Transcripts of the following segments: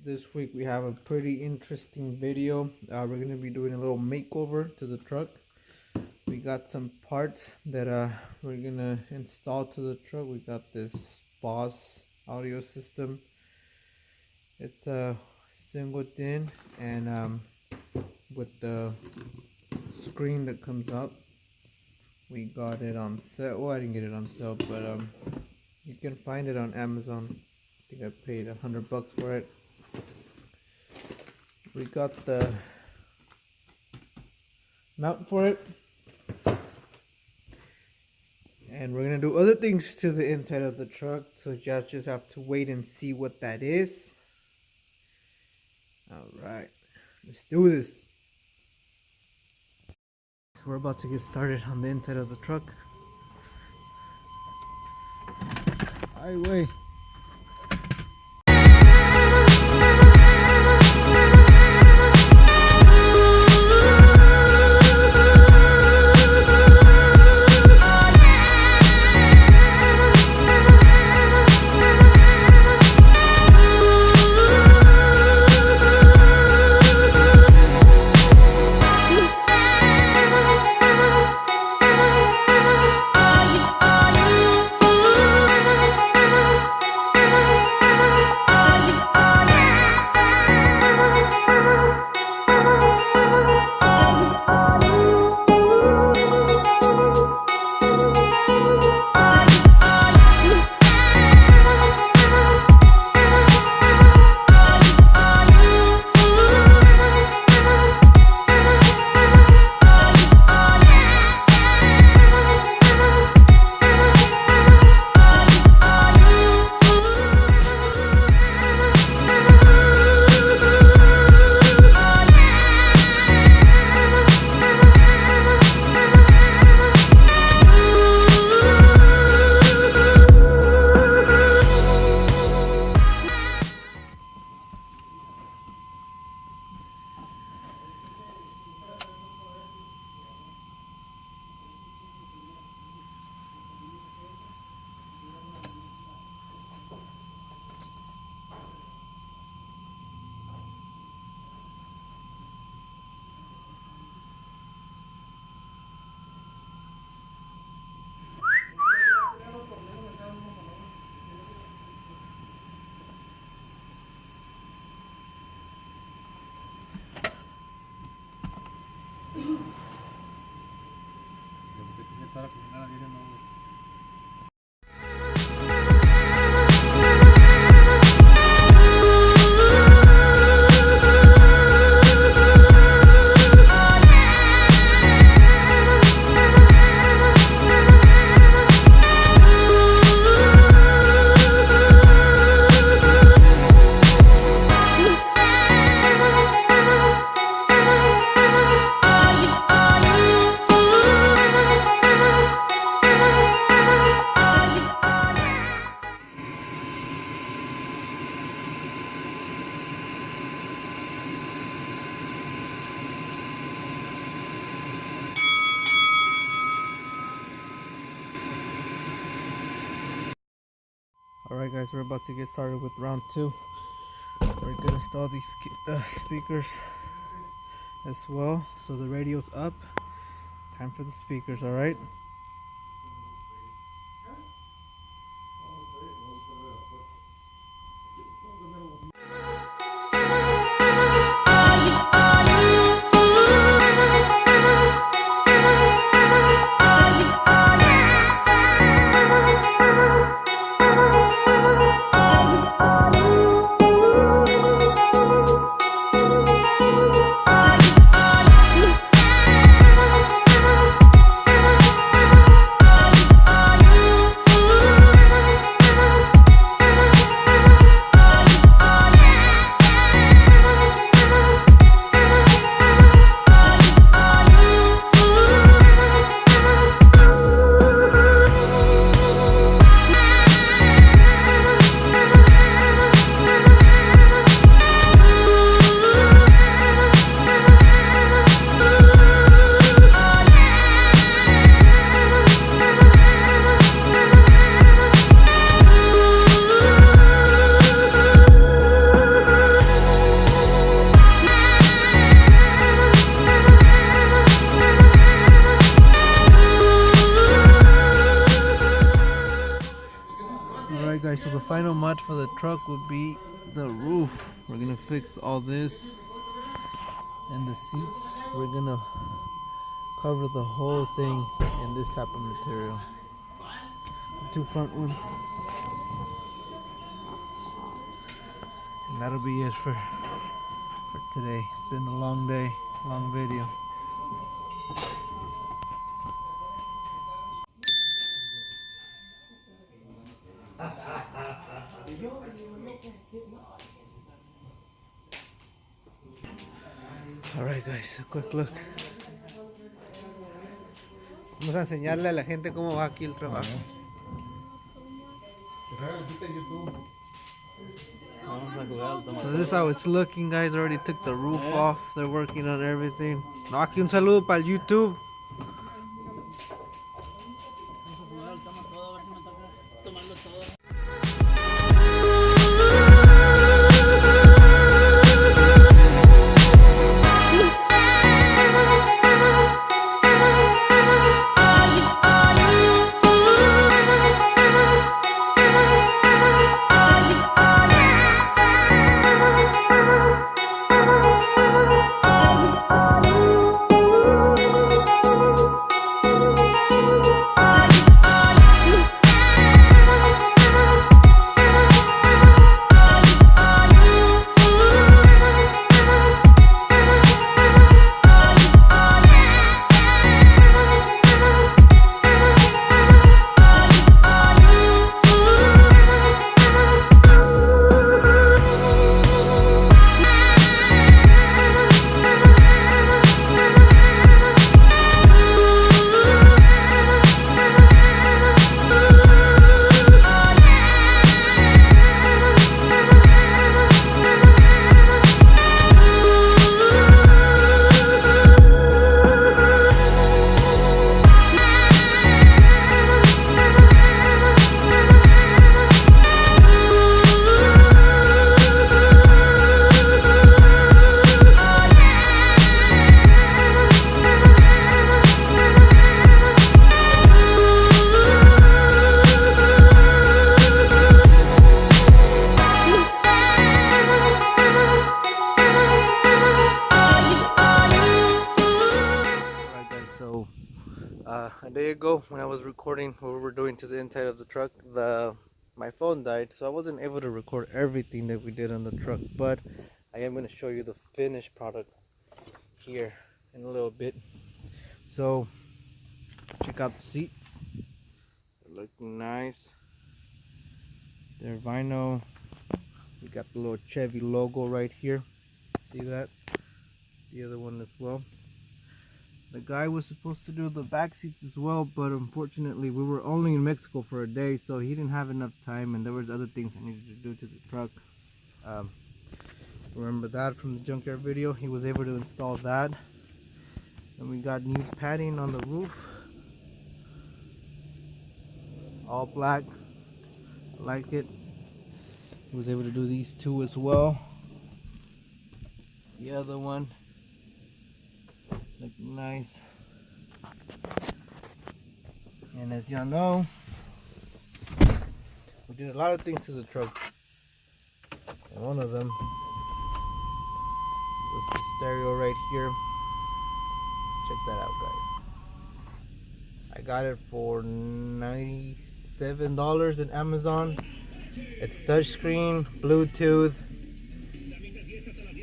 This week we have a pretty interesting video. We're gonna be doing a little makeover to the truck. We got some parts that we're gonna install to the truck. We got this Boss audio system. It's a single din and with the screen that comes up. We got it on sale. Well, I didn't get it on sale, but you can find it on Amazon. I think I paid $100 for it. We got the mount for it, and we're gonna do other things to the inside of the truck, so you guys just have to wait and see what that is. All right, let's do this. So we're about to get started on the inside of the truck. Highway. Alright guys, we're about to get started with round 2. We're gonna install these speakers as well, so the radio's up. Time for the speakers, alright? final mod for the truck would be the roof. We're gonna fix all this and the seats. We're gonna cover the whole thing in this type of material. The two front ones. And that'll be it for today. It's been a long day, long video. Alright guys, a quick look. Vamos a enseñarle a la gente cómo va aquí el trabajo. So this is how it's looking, guys. Already took the roof off. They're working on everything. No, aquí un saludo para el YouTube. A day ago when I was recording what we were doing to the inside of the truck, my phone died, so I wasn't able to record everything that we did on the truck, but I am going to show you the finished product here in a little bit. So check out the seats. They're looking nice. They're vinyl. We got the little Chevy logo right here. See that? The other one as well. The guy was supposed to do the back seats as well, but unfortunately we were only in Mexico for a day, so he didn't have enough time, and there was other things I needed to do to the truck. Remember that from the junkyard video. He was able to install that, and we got new padding on the roof, all black. I like it. He was able to do these two as well. The other one look nice. And as y'all know, we did a lot of things to the truck, and one of them was the stereo right here. Check that out, guys. I got it for $97 in Amazon. It's touchscreen, Bluetooth.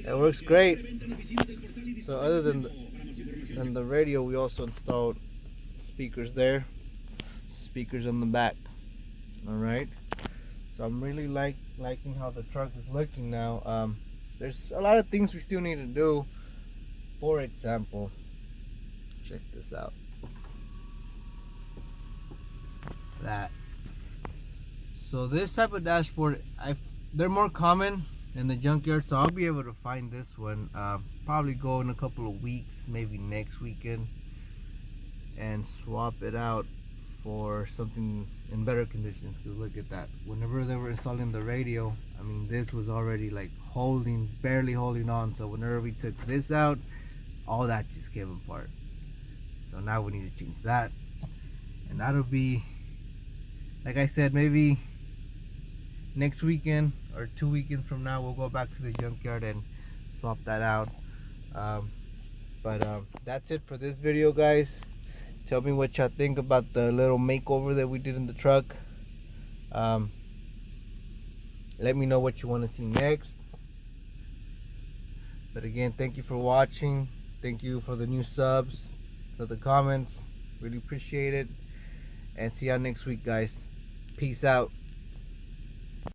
It works great. So other than the radio, we also installed speakers there, speakers on the back. Alright, so I'm really liking how the truck is looking now. There's a lot of things we still need to do. For example, check this out. That. So this type of dashboard, they're more common in the junkyard, so I'll be able to find this one. Probably go in a couple of weeks, maybe next weekend, and swap it out for something in better conditions. Because look at that, whenever they were installing the radio, I mean, this was already like barely holding on. So whenever we took this out, all that just came apart. So now we need to change that, and that'll be, like I said, maybe next weekend or 2 weekends from now, we'll go back to the junkyard and swap that out. But that's it for this video, guys. Tell me what y'all think about the little makeover that we did in the truck. Let me know what you want to see next. But again, thank you for watching. Thank you for the new subs, for the comments. Really appreciate it. And see y'all next week, guys. Peace out.